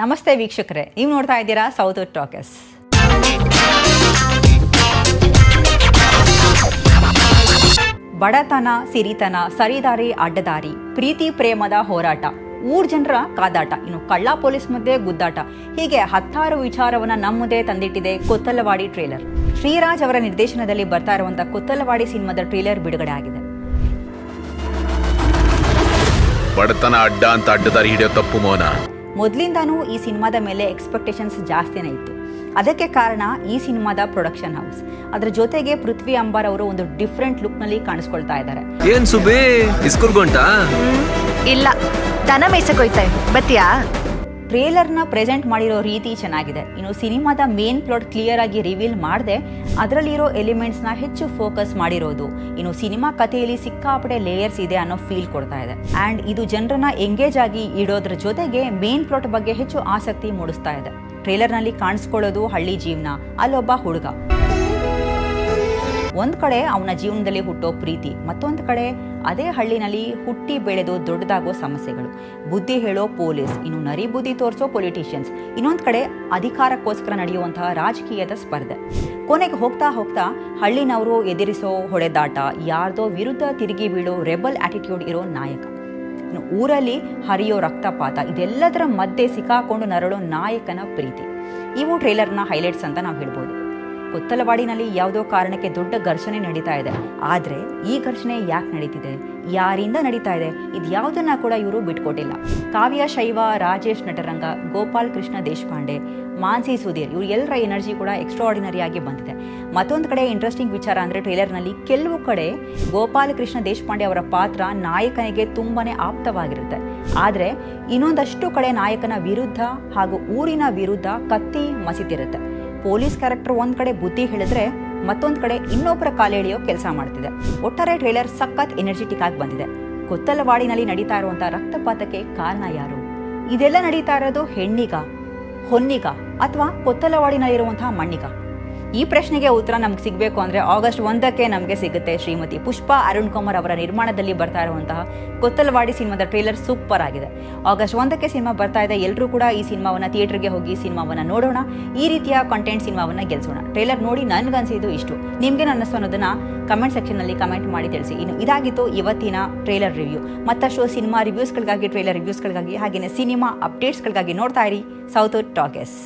ನಮಸ್ತೆ ವೀಕ್ಷಕರೇ, ನೀವು ನೋಡ್ತಾ ಇದ್ದೀರಾ ಸೌತ್ ಟಾಕರ್ಸ್. ಬಡತನ, ಸಿರಿತನ, ಸರಿದಾರಿ, ಅಡ್ಡದಾರಿ, ಪ್ರೀತಿ ಪ್ರೇಮದ ಹೋರಾಟ, ಊರ್ ಜನರ ಕಾದಾಟ, ಇನ್ನು ಕಳ್ಳ ಪೊಲೀಸ್ ಮಧ್ಯೆ ಗುದ್ದಾಟ, ಹೀಗೆ 10 ವಿಚಾರವನ್ನ ನಮ್ಮ ಮುಂದೆ ತಂದಿಟ್ಟಿದೆ ಕೊತ್ತಲವಾಡಿ ಟ್ರೇಲರ್. ಶ್ರೀರಾಜ್ ಅವರ ನಿರ್ದೇಶನದಲ್ಲಿ ಬರ್ತಾ ಇರುವಂತಹ ಕೊತ್ತಲವಾಡಿ ಸಿನಿಮಾದ ಟ್ರೇಲರ್ ಬಿಡುಗಡೆ ಆಗಿದೆ. ಬಡತನ ಅಡ್ಡ ಅಂತ ಅಡ್ಡದಾರಿ ಹಿಡಿಯೋ ತಪ್ಪು ಮೌನ. ಮೊದಲಿಂದಾನೂ ಈ ಸಿನಿಮಾದ ಮೇಲೆ ಎಕ್ಸ್ಪೆಕ್ಟೇಷನ್ಸ್ ಜಾಸ್ತಿನೇ ಇತ್ತು. ಅದಕ್ಕೆ ಕಾರಣ ಈ ಸಿನಿಮಾದ ಪ್ರೊಡಕ್ಷನ್ ಹೌಸ್. ಅದರ ಜೊತೆಗೆ ಪೃಥ್ವಿ ಅಂಬಾರ್ ಅವರು ಒಂದು ಡಿಫ್ರೆಂಟ್ ಲುಕ್ ನಲ್ಲಿ ಕಾಣಿಸ್ಕೊಳ್ತಾ ಇದ್ದಾರೆ. ಏನ್ ಸುಬೇ ಇಸ್ಕುರ್ಗೊಂಟಾ? ಇಲ್ಲ, ದನ ಮೇಯ್ಸಕ್ಕೋಯ್ತಾ ಬತ್ತಿಯಾ? ಟ್ರೇಲರ್ನ ಪ್ರೆಸೆಂಟ್ ಮಾಡಿರೋ ರೀತಿ ಚೆನ್ನಾಗಿದೆ. ಇನ್ನು ಸಿನಿಮಾದ ಮೇನ್ ಪ್ಲಾಟ್ ಕ್ಲಿಯರ್ ಆಗಿ ರಿವೀಲ್ ಮಾಡದೆ ಅದರಲ್ಲಿರೋ ಎಲಿಮೆಂಟ್ಸ್ನ ಹೆಚ್ಚು ಫೋಕಸ್ ಮಾಡಿರೋದು, ಇನ್ನು ಸಿನಿಮಾ ಕಥೆಯಲ್ಲಿ ಸಿಕ್ಕಾಪಟ್ಟೆ ಲೇಯರ್ಸ್ ಇದೆ ಅನ್ನೋ ಫೀಲ್ ಕೊಡ್ತಾ ಇದೆ. ಆ್ಯಂಡ್ ಇದು ಜನರನ್ನ ಎಂಗೇಜ್ ಆಗಿ ಇಡೋದ್ರ ಜೊತೆಗೆ ಮೇನ್ ಪ್ಲಾಟ್ ಬಗ್ಗೆ ಹೆಚ್ಚು ಆಸಕ್ತಿ ಮೂಡಿಸ್ತಾ ಇದೆ. ಟ್ರೇಲರ್ನಲ್ಲಿ ಕಾಣಿಸ್ಕೊಳ್ಳೋದು ಹಳ್ಳಿ ಜೀವನ. ಅಲ್ಲೊಬ್ಬ ಹುಡುಗ, ಒಂದ್ ಕಡೆ ಅವನ ಜೀವನದಲ್ಲಿ ಹುಟ್ಟೋ ಪ್ರೀತಿ, ಮತ್ತೊಂದು ಕಡೆ ಅದೇ ಹಳ್ಳಿನಲ್ಲಿ ಹುಟ್ಟಿ ಬೆಳೆದು ದೊಡ್ಡದಾಗೋ ಸಮಸ್ಯೆಗಳು, ಬುದ್ಧಿ ಹೇಳೋ ಪೊಲೀಸ್, ಇನ್ನು ನರಿ ಬುದ್ಧಿ ತೋರಿಸೋ ಪೊಲಿಟಿಷಿಯನ್ಸ್, ಇನ್ನೊಂದು ಕಡೆ ಅಧಿಕಾರಕ್ಕೋಸ್ಕರ ನಡೆಯುವಂತಹ ರಾಜಕೀಯದ ಸ್ಪರ್ಧೆ. ಕೊನೆಗೆ ಹೋಗ್ತಾ ಹೋಗ್ತಾ ಹಳ್ಳಿನವರು ಎದುರಿಸೋ ಹೊಡೆದಾಟ, ಯಾರ್ದೋ ವಿರುದ್ಧ ತಿರುಗಿ ಬೀಳೋ ರೆಬಲ್ ಆಟಿಟ್ಯೂಡ್ ಇರೋ ನಾಯಕ, ಇನ್ನು ಊರಲ್ಲಿ ಹರಿಯೋ ರಕ್ತಪಾತ, ಇದೆಲ್ಲದರ ಮಧ್ಯೆ ಸಿಕ್ಕಾಕೊಂಡು ನರಳೋ ನಾಯಕನ ಪ್ರೀತಿ. ಇವು ಟ್ರೇಲರ್ನ ಹೈಲೈಟ್ಸ್ ಅಂತ ನಾವು ಹೇಳ್ಬೋದು. ಕೊತ್ತಲವಾಡಿನಲ್ಲಿ ಯಾವುದೋ ಕಾರಣಕ್ಕೆ ದೊಡ್ಡ ಘರ್ಷಣೆ ನಡೀತಾ ಇದೆ. ಆದರೆ ಈ ಘರ್ಷಣೆ ಯಾಕೆ ನಡೀತಿದೆ, ಯಾರಿಂದ ನಡೀತಾ ಇದೆ, ಇದು ಯಾವುದನ್ನ ಕೂಡ ಇವರು ಬಿಟ್ಕೊಟ್ಟಿಲ್ಲ. ಕಾವ್ಯ ಶೈವ, ರಾಜೇಶ್ ನಟರಂಗ, ಗೋಪಾಲ್ ಕೃಷ್ಣ ದೇಶಪಾಂಡೆ, ಮಾನ್ಸಿ ಸುಧೀರ್, ಇವ್ರು ಎಲ್ಲರ ಎನರ್ಜಿ ಕೂಡ ಎಕ್ಸ್ಟ್ರಾಆರ್ಡಿನರಿ ಆಗಿ ಬಂದಿದೆ. ಮತ್ತೊಂದು ಕಡೆ ಇಂಟ್ರೆಸ್ಟಿಂಗ್ ವಿಚಾರ ಅಂದರೆ ಟ್ರೇಲರ್ನಲ್ಲಿ ಕೆಲವು ಕಡೆ ಗೋಪಾಲ್ ಕೃಷ್ಣ ದೇಶಪಾಂಡೆ ಅವರ ಪಾತ್ರ ನಾಯಕನಿಗೆ ತುಂಬಾನೇ ಆಪ್ತವಾಗಿರುತ್ತೆ. ಆದರೆ ಇನ್ನೊಂದಷ್ಟು ಕಡೆ ನಾಯಕನ ವಿರುದ್ಧ ಹಾಗೂ ಊರಿನ ವಿರುದ್ಧ ಕತ್ತಿ ಮಸಿತಿರುತ್ತೆ. ಪೊಲೀಸ್ ಕ್ಯಾರೆಕ್ಟರ್ ಒಂದ್ ಕಡೆ ಬುದ್ಧಿ ಹೇಳಿದ್ರೆ ಮತ್ತೊಂದ್ ಕಡೆ ಇನ್ನೊಬ್ಬರ ಕಾಲೆಳೆಯೋ ಕೆಲಸ ಮಾಡ್ತಿದೆ. ಒಟ್ಟಾರೆ ಟ್ರೇಲರ್ ಸಖತ್ ಎನರ್ಜೆಟಿಕ್ ಆಗಿ ಬಂದಿದೆ. ಕೊತ್ತಲವಾಡಿನಲ್ಲಿ ನಡೀತಾ ಇರುವಂತಹ ರಕ್ತಪಾತಕ್ಕೆ ಕಾರಣ ಯಾರು? ಇದೆಲ್ಲ ನಡೀತಾ ಇರೋದು ಹೆಣ್ಣಿಗ, ಹೊನ್ನಿಗ, ಅಥವಾ ಕೊತ್ತಲವಾಡಿನಲ್ಲಿರುವಂತಹ ಮಣ್ಣಿಗ? ಈ ಪ್ರಶ್ನೆಗೆ ಉತ್ತರ ನಮ್ಗೆ ಸಿಗಬೇಕು ಅಂದರೆ ಆಗಸ್ಟ್ 1ಕ್ಕೆ ನಮಗೆ ಸಿಗುತ್ತೆ. ಶ್ರೀಮತಿ ಪುಷ್ಪಾ ಅರುಣ್ ಕುಮಾರ್ ಅವರ ನಿರ್ಮಾಣದಲ್ಲಿ ಬರ್ತಾ ಇರುವಂತಹ ಕೊತ್ತಲವಾಡಿ ಸಿನಿಮಾದ ಟ್ರೇಲರ್ ಸೂಪರ್ ಆಗಿದೆ. ಆಗಸ್ಟ್ 1ಕ್ಕೆ ಸಿನಿಮಾ ಬರ್ತಾ ಇದೆ. ಎಲ್ಲರೂ ಕೂಡ ಈ ಸಿನಿಮಾವನ್ನು ಥಿಯೇಟರ್ಗೆ ಹೋಗಿ ಸಿನಿಮಾವನ್ನು ನೋಡೋಣ, ಈ ರೀತಿಯ ಕಂಟೆಂಟ್ ಸಿನಿಮಾವನ್ನು ಗೆಲ್ಸೋಣ. ಟ್ರೇಲರ್ ನೋಡಿ ನನಗನ್ಸಿದ್ದು ಇಷ್ಟು. ನಿಮಗೆ ಅನ್ನಿಸ್ತು ಅನ್ನೋದನ್ನ ಕಮೆಂಟ್ ಸೆಕ್ಷನ್ನಲ್ಲಿ ಕಮೆಂಟ್ ಮಾಡಿ ತಿಳಿಸಿ. ಇನ್ನು ಇದಾಗಿತ್ತು ಇವತ್ತಿನ ಟ್ರೇಲರ್ ರಿವ್ಯೂ. ಮತ್ತಷ್ಟು ಸಿನಿಮಾ ರಿವ್ಯೂಸ್ಗಳಿಗಾಗಿ, ಟ್ರೇಲರ್ ರಿವ್ಯೂಸ್ಗಳಿಗಾಗಿ, ಹಾಗೆಯೇ ಸಿನಿಮಾ ಅಪ್ಡೇಟ್ಸ್ಗಳಿಗಾಗಿ ನೋಡ್ತಾ ಇರಿ ಸೌತ್ ಟಾಕರ್ಸ್.